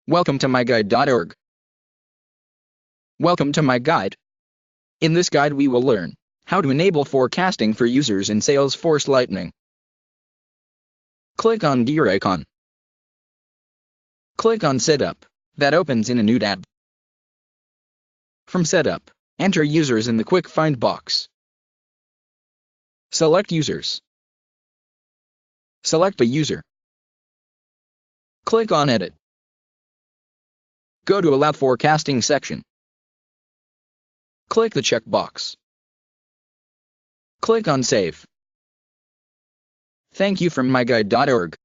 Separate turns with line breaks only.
Welcome to MyGuide.org. Welcome to MyGuide. In this guide we will learn how to enable forecasting for users in Salesforce Lightning. Click on Gear icon. Click on Setup. That opens in a new tab. From Setup, enter users in the Quick Find box. Select Users. Select a user. Click on Edit. Go to Allow Forecasting section. Click the checkbox. Click on Save. Thank you from MyGuide.org.